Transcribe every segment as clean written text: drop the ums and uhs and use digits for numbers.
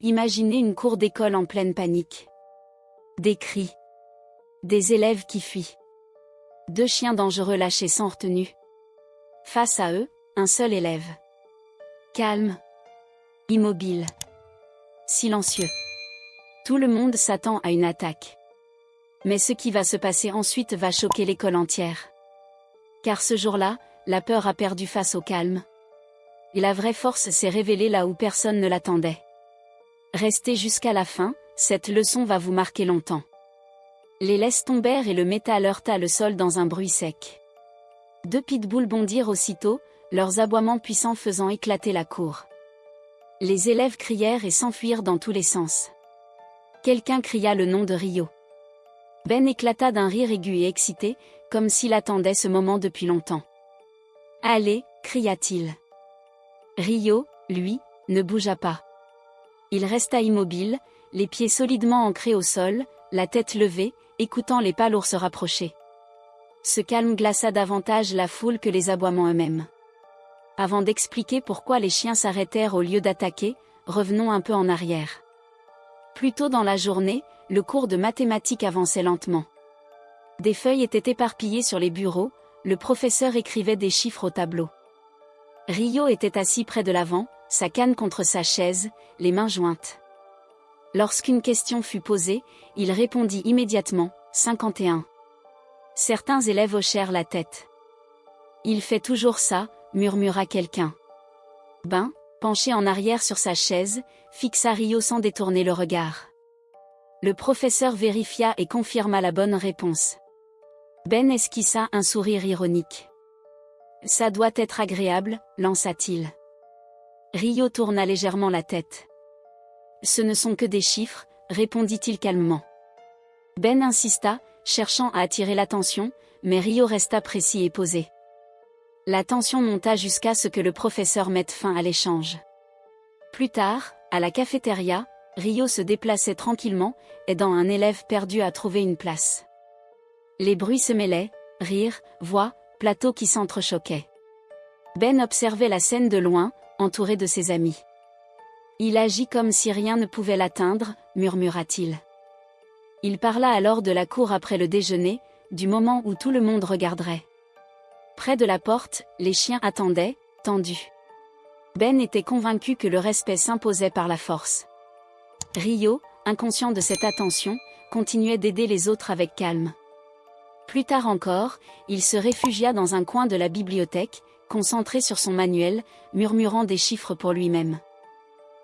Imaginez une cour d'école en pleine panique. Des cris. Des élèves qui fuient. 2 chiens dangereux lâchés sans retenue. Face à eux, un seul élève. Calme. Immobile. Silencieux. Tout le monde s'attend à une attaque. Mais ce qui va se passer ensuite va choquer l'école entière. Car ce jour-là, la peur a perdu face au calme. Et la vraie force s'est révélée là où personne ne l'attendait. Restez jusqu'à la fin, cette leçon va vous marquer longtemps. Les laisses tombèrent et le métal heurta le sol dans un bruit sec. 2 pitbulls bondirent aussitôt, leurs aboiements puissants faisant éclater la cour. Les élèves crièrent et s'enfuirent dans tous les sens. Quelqu'un cria le nom de Rio. Ben éclata d'un rire aigu et excité, comme s'il attendait ce moment depuis longtemps. « Allez !» cria-t-il. Rio, lui, ne bougea pas. Il resta immobile, les pieds solidement ancrés au sol, la tête levée, écoutant les palours se rapprocher. Ce calme glaça davantage la foule que les aboiements eux-mêmes. Avant d'expliquer pourquoi les chiens s'arrêtèrent au lieu d'attaquer, revenons un peu en arrière. Plus tôt dans la journée, le cours de mathématiques avançait lentement. Des feuilles étaient éparpillées sur les bureaux, le professeur écrivait des chiffres au tableau. Rio était assis près de l'avant, sa canne contre sa chaise, les mains jointes. Lorsqu'une question fut posée, il répondit immédiatement, 51. Certains élèves hochèrent la tête. « Il fait toujours ça », murmura quelqu'un. Ben, penché en arrière sur sa chaise, fixa Rio sans détourner le regard. Le professeur vérifia et confirma la bonne réponse. Ben esquissa un sourire ironique. « Ça doit être agréable », lança-t-il. Rio tourna légèrement la tête. « Ce ne sont que des chiffres », répondit-il calmement. Ben insista, cherchant à attirer l'attention, mais Rio resta précis et posé. La tension monta jusqu'à ce que le professeur mette fin à l'échange. Plus tard, à la cafétéria, Rio se déplaçait tranquillement, aidant un élève perdu à trouver une place. Les bruits se mêlaient, rires, voix, plateaux qui s'entrechoquaient. Ben observait la scène de loin, entouré de ses amis. « Il agit comme si rien ne pouvait l'atteindre », murmura-t-il. Il parla alors de la cour après le déjeuner, du moment où tout le monde regarderait. Près de la porte, les chiens attendaient, tendus. Ben était convaincu que le respect s'imposait par la force. Rio, inconscient de cette attention, continuait d'aider les autres avec calme. Plus tard encore, il se réfugia dans un coin de la bibliothèque, concentré sur son manuel, murmurant des chiffres pour lui-même.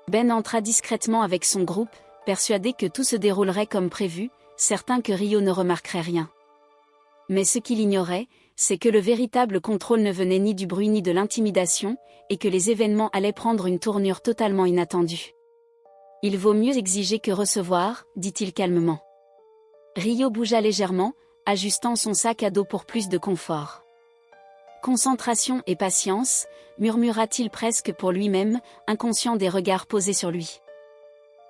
Ben entra discrètement avec son groupe, persuadé que tout se déroulerait comme prévu, certain que Rio ne remarquerait rien. Mais ce qu'il ignorait, c'est que le véritable contrôle ne venait ni du bruit ni de l'intimidation, et que les événements allaient prendre une tournure totalement inattendue. « Il vaut mieux exiger que recevoir », dit-il calmement. Rio bougea légèrement, ajustant son sac à dos pour plus de confort. « Concentration et patience », murmura-t-il presque pour lui-même, inconscient des regards posés sur lui.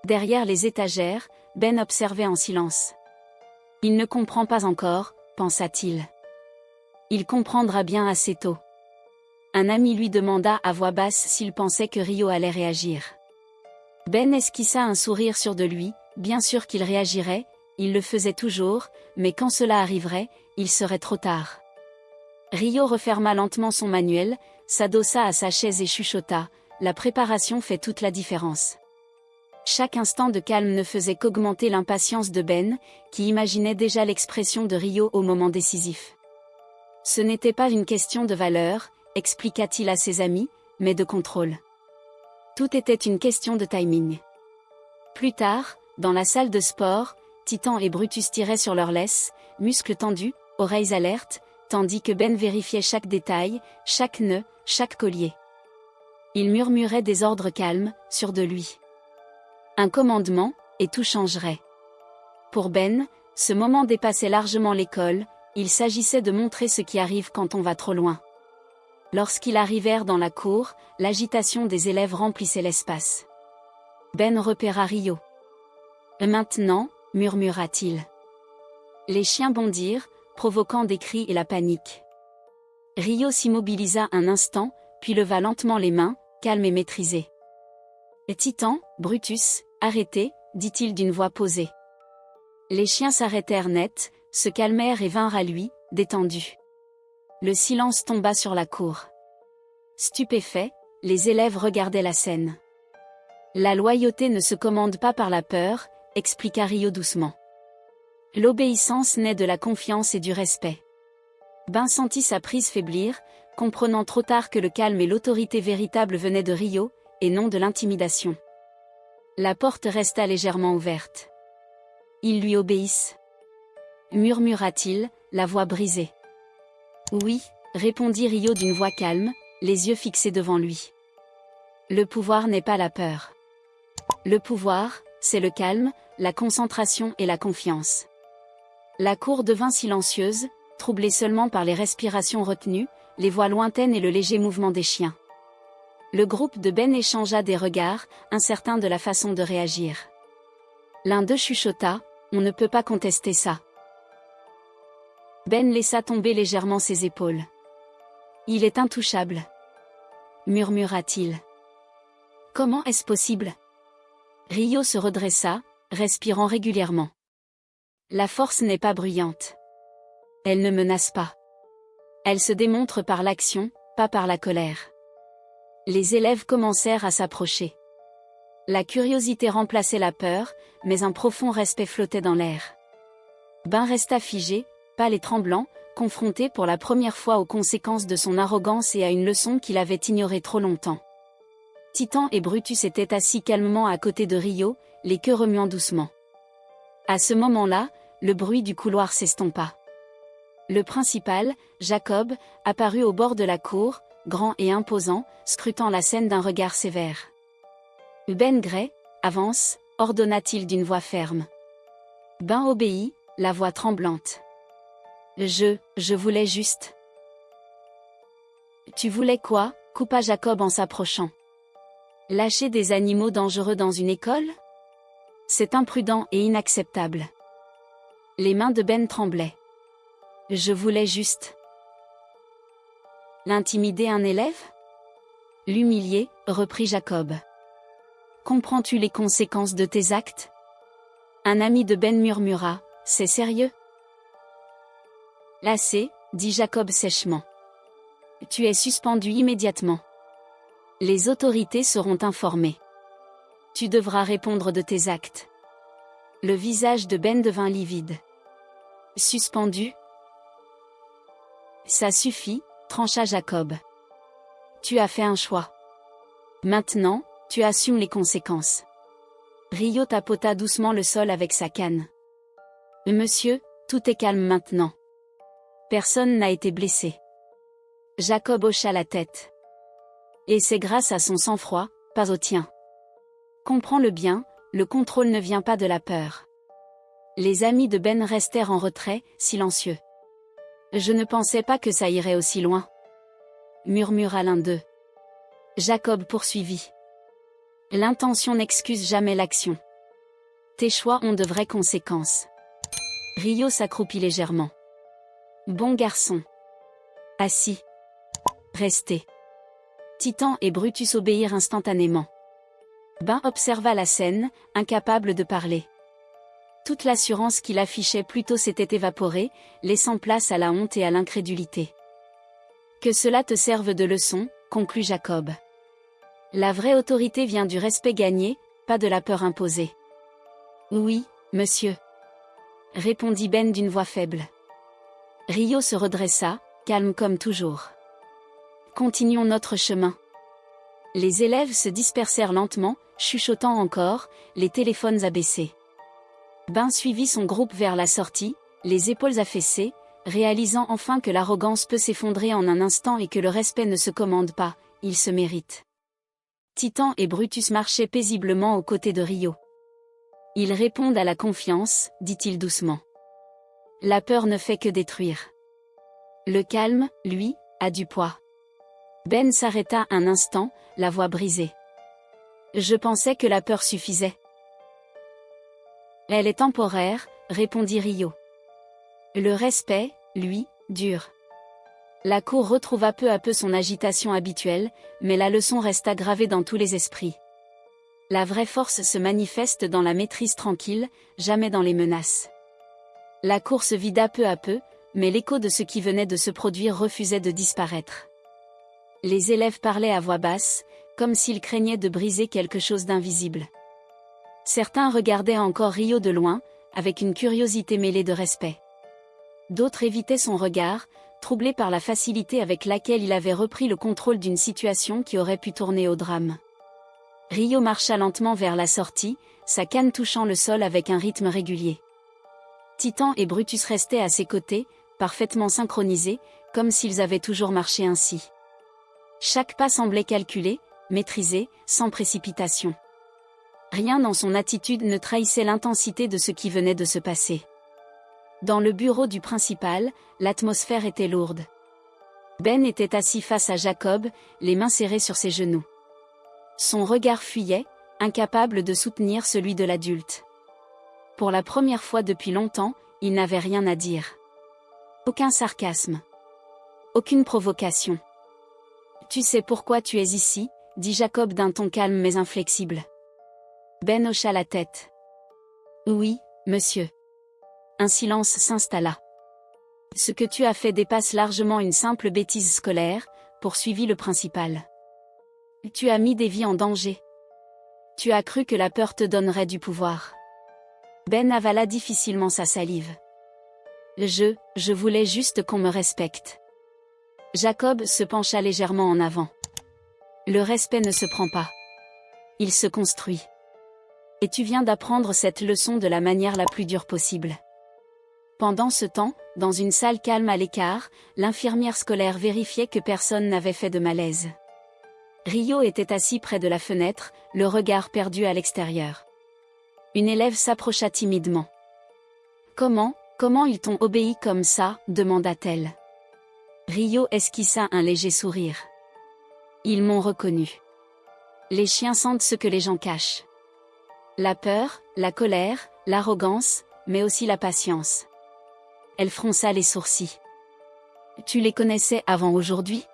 Derrière les étagères, Ben observait en silence. « Il ne comprend pas encore », pensa-t-il. « Il comprendra bien assez tôt. » Un ami lui demanda à voix basse s'il pensait que Rio allait réagir. Ben esquissa un sourire sûr de lui, bien sûr qu'il réagirait, il le faisait toujours, mais quand cela arriverait, il serait trop tard. Rio referma lentement son manuel, s'adossa à sa chaise et chuchota, « La préparation fait toute la différence. » Chaque instant de calme ne faisait qu'augmenter l'impatience de Ben, qui imaginait déjà l'expression de Rio au moment décisif. Ce n'était pas une question de valeur, expliqua-t-il à ses amis, mais de contrôle. Tout était une question de timing. Plus tard, dans la salle de sport, Titan et Brutus tiraient sur leurs laisses, muscles tendus, oreilles alertes, tandis que Ben vérifiait chaque détail, chaque nœud, chaque collier. Il murmurait des ordres calmes, sûrs de lui. Un commandement, et tout changerait. Pour Ben, ce moment dépassait largement l'école, il s'agissait de montrer ce qui arrive quand on va trop loin. Lorsqu'ils arrivèrent dans la cour, l'agitation des élèves remplissait l'espace. Ben repéra Rio. « Maintenant », murmura-t-il. Les chiens bondirent, provoquant des cris et la panique. Rio s'immobilisa un instant, puis leva lentement les mains, calme et maîtrisé. « Titan, Brutus », Arrêtez, dit-il d'une voix posée. Les chiens s'arrêtèrent net, se calmèrent et vinrent à lui, détendus. Le silence tomba sur la cour. Stupéfaits, les élèves regardaient la scène. La loyauté ne se commande pas par la peur, expliqua Rio doucement. L'obéissance naît de la confiance et du respect. Ben sentit sa prise faiblir, comprenant trop tard que le calme et l'autorité véritable venaient de Rio, et non de l'intimidation. La porte resta légèrement ouverte. Ils lui obéissent, murmura-t-il, la voix brisée. Oui, répondit Rio d'une voix calme, les yeux fixés devant lui. Le pouvoir n'est pas la peur. Le pouvoir, c'est le calme, la concentration et la confiance. La cour devint silencieuse, troublée seulement par les respirations retenues, les voix lointaines et le léger mouvement des chiens. Le groupe de Ben échangea des regards, incertain de la façon de réagir. L'un d'eux chuchota, « On ne peut pas contester ça. » Ben laissa tomber légèrement ses épaules. « Il est intouchable. » murmura-t-il. « Comment est-ce possible ?» Rio se redressa, respirant régulièrement. La force n'est pas bruyante. Elle ne menace pas. Elle se démontre par l'action, pas par la colère. Les élèves commencèrent à s'approcher. La curiosité remplaçait la peur, mais un profond respect flottait dans l'air. Ben resta figé, pâle et tremblant, confronté pour la première fois aux conséquences de son arrogance et à une leçon qu'il avait ignorée trop longtemps. Titan et Brutus étaient assis calmement à côté de Rio, les queues remuant doucement. À ce moment-là, le bruit du couloir s'estompa. Le principal, Jacob, apparut au bord de la cour, grand et imposant, scrutant la scène d'un regard sévère. « Ben Gray, avance », ordonna-t-il d'une voix ferme. Ben obéit, la voix tremblante. « Je voulais juste… » « Tu voulais quoi ?» coupa Jacob en s'approchant. « Lâcher des animaux dangereux dans une école ? C'est imprudent et inacceptable. » Les mains de Ben tremblaient. « Je voulais juste… » L'intimider un élève ? L'humilier, reprit Jacob. Comprends-tu les conséquences de tes actes ? Un ami de Ben murmura, c'est sérieux ? Lassé, dit Jacob sèchement. Tu es suspendu immédiatement. Les autorités seront informées. Tu devras répondre de tes actes. Le visage de Ben devint livide. Suspendu ? Ça suffit, trancha Jacob. Tu as fait un choix. Maintenant, tu assumes les conséquences. Rio tapota doucement le sol avec sa canne. Monsieur, tout est calme maintenant. Personne n'a été blessé. Jacob hocha la tête. Et c'est grâce à son sang-froid, pas au tien. Comprends-le bien, le contrôle ne vient pas de la peur. Les amis de Ben restèrent en retrait, silencieux. Je ne pensais pas que ça irait aussi loin, murmura l'un d'eux. Jacob poursuivit. L'intention n'excuse jamais l'action. Tes choix ont de vraies conséquences. Rio s'accroupit légèrement. Bon garçon. Assis. Restez. Titan et Brutus obéirent instantanément. Ben observa la scène, incapable de parler. Toute l'assurance qu'il affichait plus tôt s'était évaporée, laissant place à la honte et à l'incrédulité. Que cela te serve de leçon, conclut Jacob. La vraie autorité vient du respect gagné, pas de la peur imposée. Oui, monsieur, répondit Ben d'une voix faible. Rio se redressa, calme comme toujours. Continuons notre chemin. Les élèves se dispersèrent lentement, chuchotant encore, les téléphones abaissés. Ben suivit son groupe vers la sortie, les épaules affaissées, réalisant enfin que l'arrogance peut s'effondrer en un instant et que le respect ne se commande pas, il se mérite. Titan et Brutus marchaient paisiblement aux côtés de Rio. Ils répondent à la confiance, dit-il doucement. La peur ne fait que détruire. Le calme, lui, a du poids. Ben s'arrêta un instant, la voix brisée. Je pensais que la peur suffisait. Elle est temporaire, répondit Rio. Le respect, lui, dure. La cour retrouva peu à peu son agitation habituelle, mais la leçon resta gravée dans tous les esprits. La vraie force se manifeste dans la maîtrise tranquille, jamais dans les menaces. La course vida peu à peu, mais l'écho de ce qui venait de se produire refusait de disparaître. Les élèves parlaient à voix basse, comme s'ils craignaient de briser quelque chose d'invisible. Certains regardaient encore Rio de loin, avec une curiosité mêlée de respect. D'autres évitaient son regard, troublés par la facilité avec laquelle il avait repris le contrôle d'une situation qui aurait pu tourner au drame. Rio marcha lentement vers la sortie, sa canne touchant le sol avec un rythme régulier. Titan et Brutus restaient à ses côtés, parfaitement synchronisés, comme s'ils avaient toujours marché ainsi. Chaque pas semblait calculé, maîtrisé, sans précipitation. Rien dans son attitude ne trahissait l'intensité de ce qui venait de se passer. Dans le bureau du principal, l'atmosphère était lourde. Ben était assis face à Jacob, les mains serrées sur ses genoux. Son regard fuyait, incapable de soutenir celui de l'adulte. Pour la première fois depuis longtemps, il n'avait rien à dire. Aucun sarcasme. Aucune provocation. « Tu sais pourquoi tu es ici ?» dit Jacob d'un ton calme mais inflexible. Ben hocha la tête. « Oui, monsieur. » Un silence s'installa. « Ce que tu as fait dépasse largement une simple bêtise scolaire, » poursuivit le principal. « Tu as mis des vies en danger. Tu as cru que la peur te donnerait du pouvoir. » Ben avala difficilement sa salive. « Je voulais juste qu'on me respecte. » Jacob se pencha légèrement en avant. « Le respect ne se prend pas. Il se construit. Et tu viens d'apprendre cette leçon de la manière la plus dure possible. » Pendant ce temps, dans une salle calme à l'écart, l'infirmière scolaire vérifiait que personne n'avait fait de malaise. Rio était assis près de la fenêtre, le regard perdu à l'extérieur. Une élève s'approcha timidement. « Comment ils t'ont obéi comme ça ?» demanda-t-elle. Rio esquissa un léger sourire. « Ils m'ont reconnu. Les chiens sentent ce que les gens cachent. La peur, la colère, l'arrogance, mais aussi la patience. » Elle fronça les sourcils. « Tu les connaissais avant aujourd'hui ?»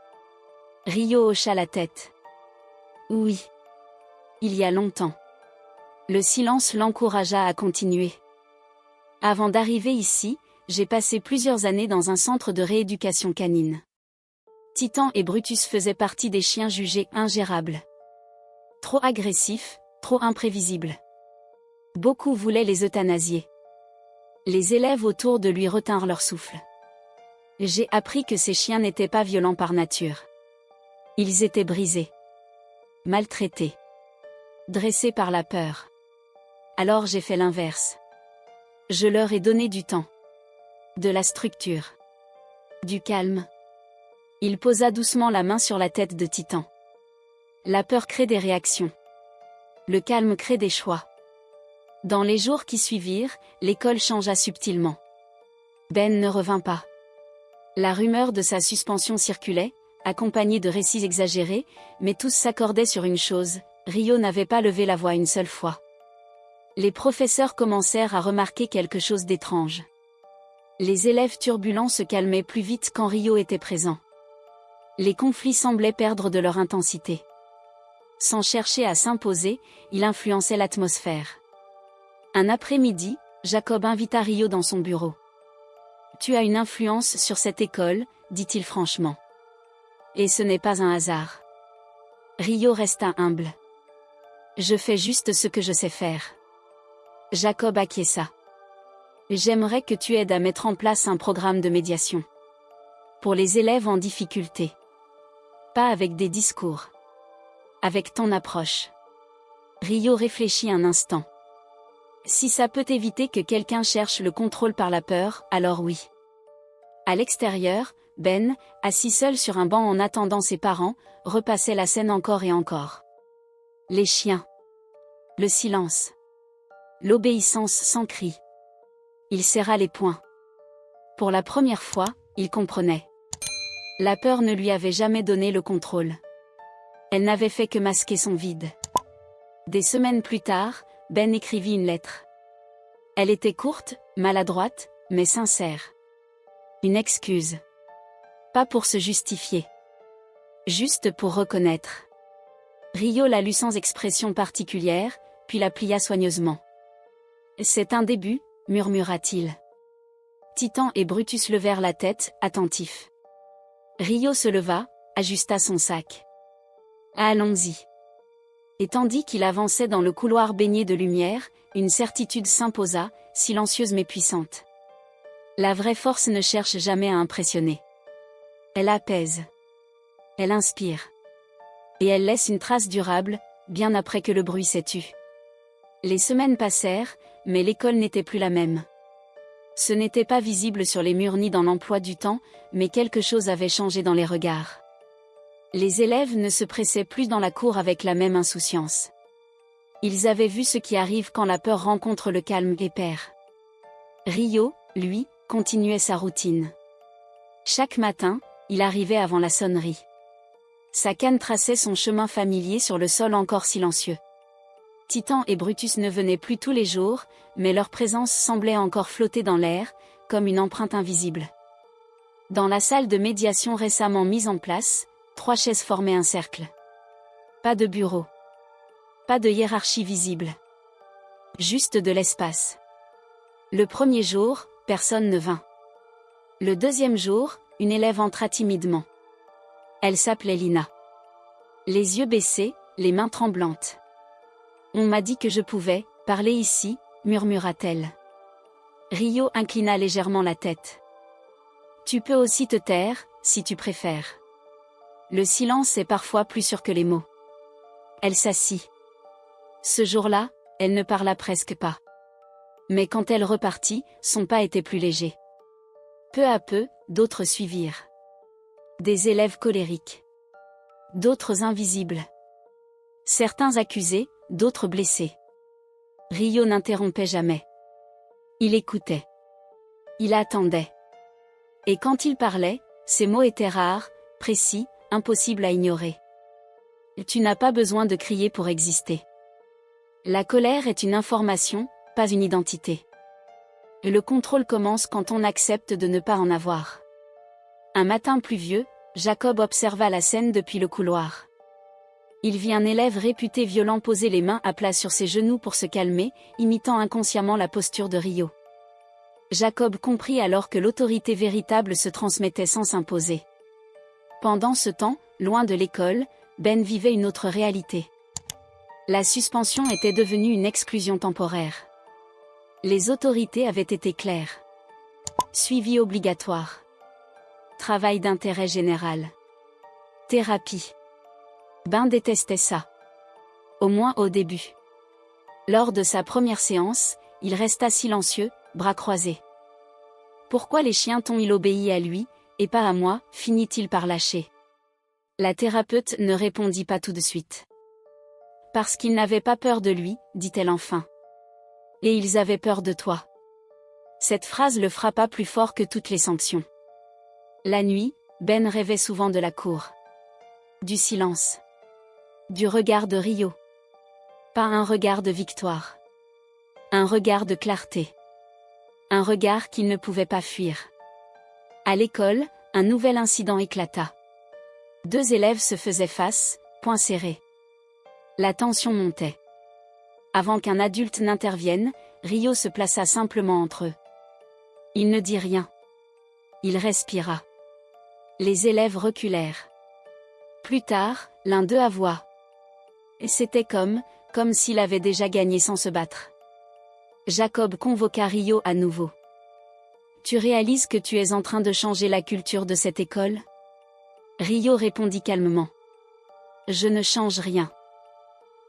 Rio hocha la tête. « Oui. Il y a longtemps. » Le silence l'encouragea à continuer. « Avant d'arriver ici, j'ai passé plusieurs années dans un centre de rééducation canine. Titan et Brutus faisaient partie des chiens jugés ingérables. Trop agressifs, trop imprévisibles. Beaucoup voulaient les euthanasier. Les élèves autour de lui retinrent leur souffle. J'ai appris que ces chiens n'étaient pas violents par nature. Ils étaient brisés. Maltraités. Dressés par la peur. Alors j'ai fait l'inverse. Je leur ai donné du temps. De la structure. Du calme. » Il posa doucement la main sur la tête de Titan. La peur crée des réactions. Le calme crée des choix. Dans les jours qui suivirent, l'école changea subtilement. Ben ne revint pas. La rumeur de sa suspension circulait, accompagnée de récits exagérés, mais tous s'accordaient sur une chose, Rio n'avait pas levé la voix une seule fois. Les professeurs commencèrent à remarquer quelque chose d'étrange. Les élèves turbulents se calmaient plus vite quand Rio était présent. Les conflits semblaient perdre de leur intensité. Sans chercher à s'imposer, il influençait l'atmosphère. Un après-midi, Jacob invita Rio dans son bureau. « Tu as une influence sur cette école, » dit-il franchement. « Et ce n'est pas un hasard. » Rio resta humble. « Je fais juste ce que je sais faire. » Jacob acquiesça. « J'aimerais que tu aides à mettre en place un programme de médiation. Pour les élèves en difficulté. Pas avec des discours. Avec ton approche. » Rio réfléchit un instant. Si ça peut éviter que quelqu'un cherche le contrôle par la peur, alors oui. À l'extérieur, Ben, assis seul sur un banc en attendant ses parents, repassait la scène encore et encore. Les chiens. Le silence. L'obéissance sans cri. Il serra les poings. Pour la première fois, il comprenait. La peur ne lui avait jamais donné le contrôle. Elle n'avait fait que masquer son vide. Des semaines plus tard, Ben écrivit une lettre. Elle était courte, maladroite, mais sincère. Une excuse. Pas pour se justifier. Juste pour reconnaître. Rio la lut sans expression particulière, puis la plia soigneusement. « C'est un début, murmura-t-il. Titan et Brutus levèrent la tête, attentifs. Rio se leva, ajusta son sac. « Allons-y. » Et tandis qu'il avançait dans le couloir baigné de lumière, une certitude s'imposa, silencieuse mais puissante. La vraie force ne cherche jamais à impressionner. Elle apaise. Elle inspire. Et elle laisse une trace durable, bien après que le bruit s'est tu. Les semaines passèrent, mais l'école n'était plus la même. Ce n'était pas visible sur les murs ni dans l'emploi du temps, mais quelque chose avait changé dans les regards. Les élèves ne se pressaient plus dans la cour avec la même insouciance. Ils avaient vu ce qui arrive quand la peur rencontre le calme et perd. Rio, lui, continuait sa routine. Chaque matin, il arrivait avant la sonnerie. Sa canne traçait son chemin familier sur le sol encore silencieux. Titan et Brutus ne venaient plus tous les jours, mais leur présence semblait encore flotter dans l'air, comme une empreinte invisible. Dans la salle de médiation récemment mise en place, 3 chaises formaient un cercle. Pas de bureau. Pas de hiérarchie visible. Juste de l'espace. Le premier jour, personne ne vint. Le deuxième jour, une élève entra timidement. Elle s'appelait Lina. Les yeux baissés, les mains tremblantes. « On m'a dit que je pouvais parler ici », murmura-t-elle. Rio inclina légèrement la tête. « Tu peux aussi te taire, si tu préfères. Le silence est parfois plus sûr que les mots. » Elle s'assit. Ce jour-là, elle ne parla presque pas. Mais quand elle repartit, son pas était plus léger. Peu à peu, d'autres suivirent. Des élèves colériques. D'autres invisibles. Certains accusés, d'autres blessés. Rio n'interrompait jamais. Il écoutait. Il attendait. Et quand il parlait, ses mots étaient rares, précis, impossibles à ignorer. Tu n'as pas besoin de crier pour exister. La colère est une information, pas une identité. Le contrôle commence quand on accepte de ne pas en avoir. Un matin pluvieux, Jacob observa la scène depuis le couloir. Il vit un élève réputé violent poser les mains à plat sur ses genoux pour se calmer, imitant inconsciemment la posture de Rio. Jacob comprit alors que l'autorité véritable se transmettait sans s'imposer. Pendant ce temps, loin de l'école, Ben vivait une autre réalité. La suspension était devenue une exclusion temporaire. Les autorités avaient été claires. Suivi obligatoire. Travail d'intérêt général. Thérapie. Ben détestait ça. Au moins au début. Lors de sa première séance, il resta silencieux, bras croisés. Pourquoi les chiens t'ont-ils obéi à lui, et pas à moi, finit-il par lâcher. La thérapeute ne répondit pas tout de suite. Parce qu'ils n'avaient pas peur de lui, dit-elle enfin. Et ils avaient peur de toi. Cette phrase le frappa plus fort que toutes les sanctions. La nuit, Ben rêvait souvent de la cour. Du silence. Du regard de Rio. Pas un regard de victoire. Un regard de clarté. Un regard qu'il ne pouvait pas fuir. À l'école, un nouvel incident éclata. 2 élèves se faisaient face, poings serrés. La tension montait. Avant qu'un adulte n'intervienne, Rio se plaça simplement entre eux. Il ne dit rien. Il respira. Les élèves reculèrent. Plus tard, l'un d'eux avoua. Et c'était comme s'il avait déjà gagné sans se battre. Jacob convoqua Rio à nouveau. Tu réalises que tu es en train de changer la culture de cette école ? Rio répondit calmement. Je ne change rien.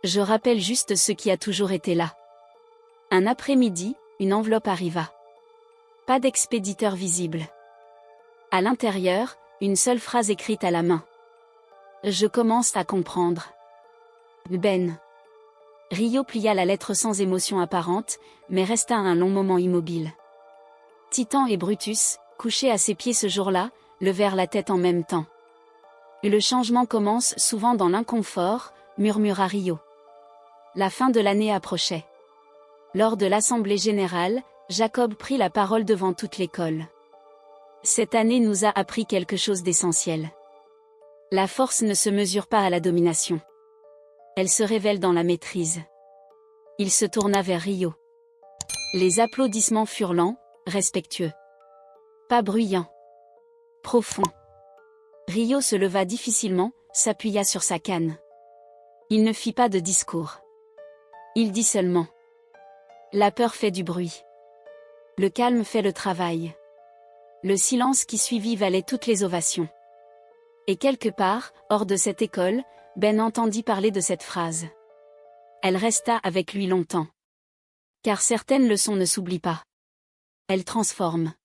Je rappelle juste ce qui a toujours été là. Un après-midi, une enveloppe arriva. Pas d'expéditeur visible. À l'intérieur, une seule phrase écrite à la main. Je commence à comprendre. Ben. Rio plia la lettre sans émotion apparente, mais resta un long moment immobile. Titan et Brutus, couchés à ses pieds ce jour-là, levèrent la tête en même temps. Le changement commence souvent dans l'inconfort, murmura Rio. La fin de l'année approchait. Lors de l'assemblée générale, Jacob prit la parole devant toute l'école. Cette année nous a appris quelque chose d'essentiel. La force ne se mesure pas à la domination. Elle se révèle dans la maîtrise. Il se tourna vers Rio. Les applaudissements furent lents, respectueux. Pas bruyants. Profonds. Rio se leva difficilement, s'appuya sur sa canne. Il ne fit pas de discours. Il dit seulement. La peur fait du bruit. Le calme fait le travail. Le silence qui suivit valait toutes les ovations. Et quelque part, hors de cette école, Ben entendit parler de cette phrase. Elle resta avec lui longtemps. Car certaines leçons ne s'oublient pas. Elles transforment.